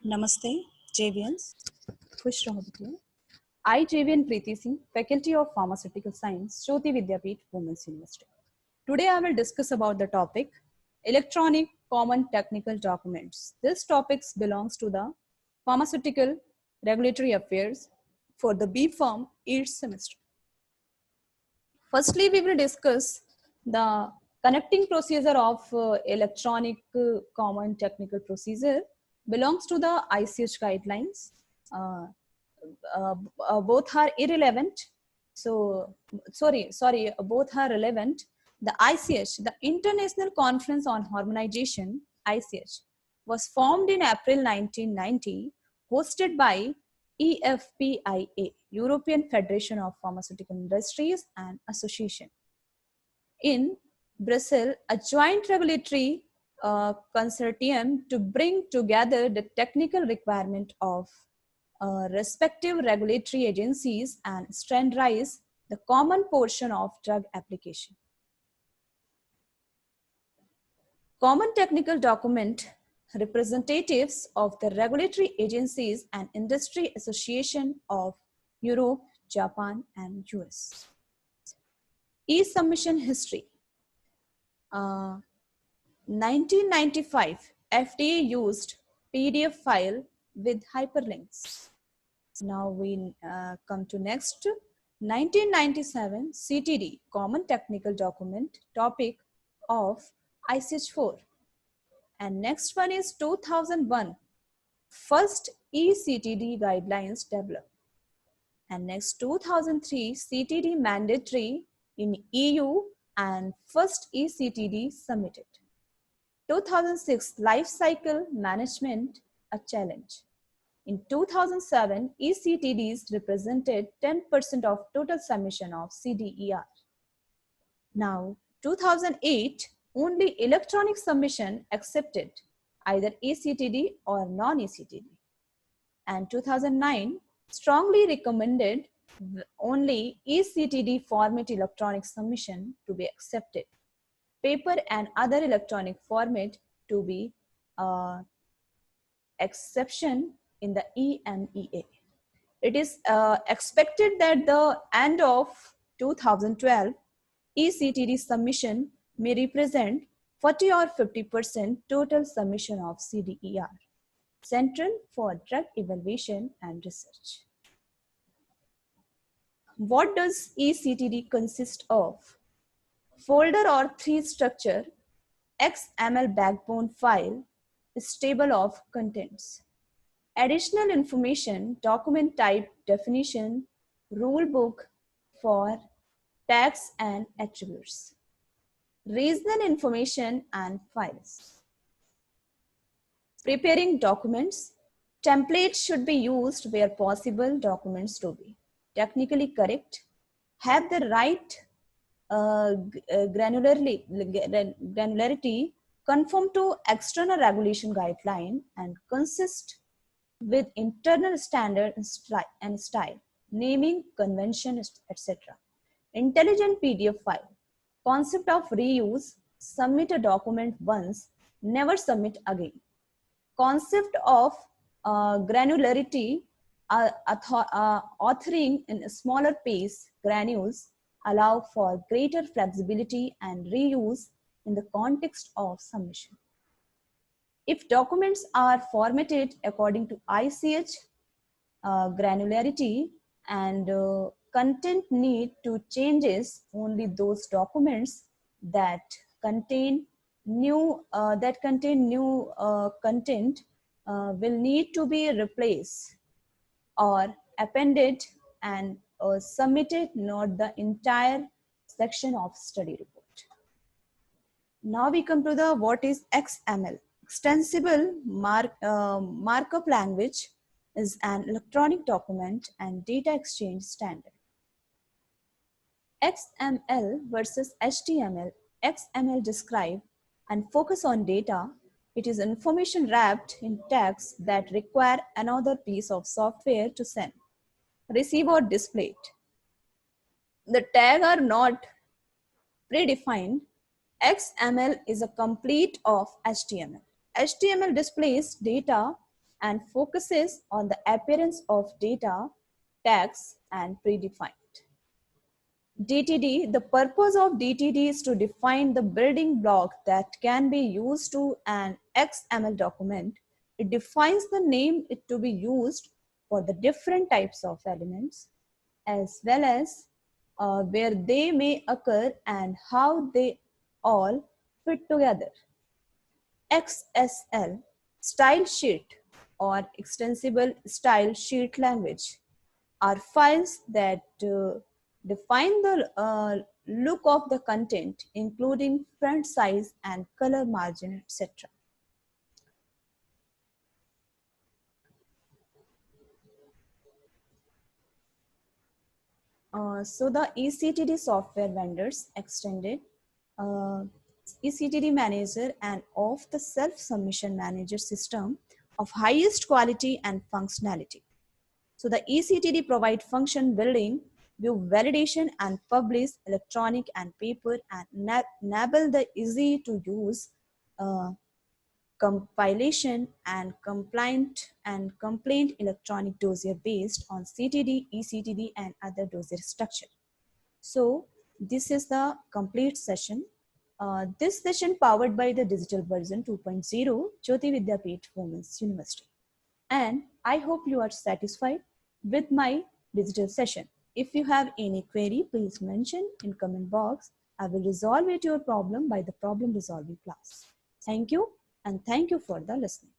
Namaste, JVNs. खुश रहो बेटिया. I, JVN Preeti Singh, Faculty of Pharmaceutical Science, Jyoti Vidyapeeth, Women's University. Today I will discuss about the topic Electronic Common Technical Documents. This topic belongs to the Pharmaceutical Regulatory Affairs for the B Pharm each semester. Firstly, we will discuss the connecting procedure of electronic common technical procedure belongs to the ICH guidelines. Uh, Both are irrelevant. So, both are relevant. The ICH, the International Conference on Harmonization, ICH, was formed in April 1990, hosted by EFPIA, European Federation of Pharmaceutical Industries and Association. In Brussels, a joint regulatory consortium to bring together the technical requirement of respective regulatory agencies and standardize the common portion of drug application. Common technical document representatives of the regulatory agencies and industry association of Europe, Japan, and US. E-submission history. 1995, FDA used PDF file with hyperlinks. Now we come to next. 1997, CTD, Common Technical Document, topic of ICH4. And next one is 2001, first eCTD guidelines developed. And next 2003, CTD mandatory in EU and first eCTD submitted. 2006, life cycle management, a challenge. In 2007, eCTDs represented 10% of total submission of CDER. Now, 2008, only electronic submission accepted either eCTD or non-eCTD. And 2009, strongly recommended only eCTD format electronic submission to be accepted. Paper and other electronic format to be exception in the EMEA. It is expected that the end of 2012, eCTD submission may represent 40 or 50% total submission of CDER, Central for Drug Evaluation and Research. What does eCTD consist of? Folder or tree structure, XML backbone file, is table of contents. Additional information, document type definition, rule book for tags and attributes. Regional information and files. Preparing documents. Templates should be used where possible documents to be technically correct, have the right granularity, conform to external regulation guideline, and consist with internal standard and style, naming convention, etc. Intelligent PDF file. Concept of reuse, submit a document once, never submit again. Concept of granularity, authoring in a smaller pace, granules allow for greater flexibility and reuse in the context of submission. If documents are formatted according to ICH granularity and content need to changes, only those documents that contain new content will need to be replaced or appended and submitted, not the entire section of study report. Now we come to the what is XML. Extensible markup language is an electronic document and data exchange standard. XML versus HTML. XML describe and focus on data. It is information wrapped in text that require another piece of software to send, receive or display it. The tags are not predefined. XML is a complete of HTML. HTML displays data and focuses on the appearance of data, tags, and predefined. DTD, the purpose of DTD is to define the building block that can be used to an XML document. It defines the name it to be used for the different types of elements, as well as where they may occur and how they all fit together. XSL, style sheet or extensible style sheet language, are files that define the look of the content, including font size and color margin, etc. So the ECTD software vendors extended uh, ECTD manager and off-the-shelf submission manager system of highest quality and functionality. So the ECTD provide function building, view validation, and publish electronic and paper, and enable the easy to use uh, compilation and complaint electronic dossier based on CTD, ECTD, and other dossier structure. So this is the complete session. This session powered by the digital version 2.0 Jyoti Vidyapeeth Women's University. And I hope you are satisfied with my digital session. If you have any query, please mention in comment box. I will resolve it your problem by the problem resolving class. Thank you, and thank you for the listening.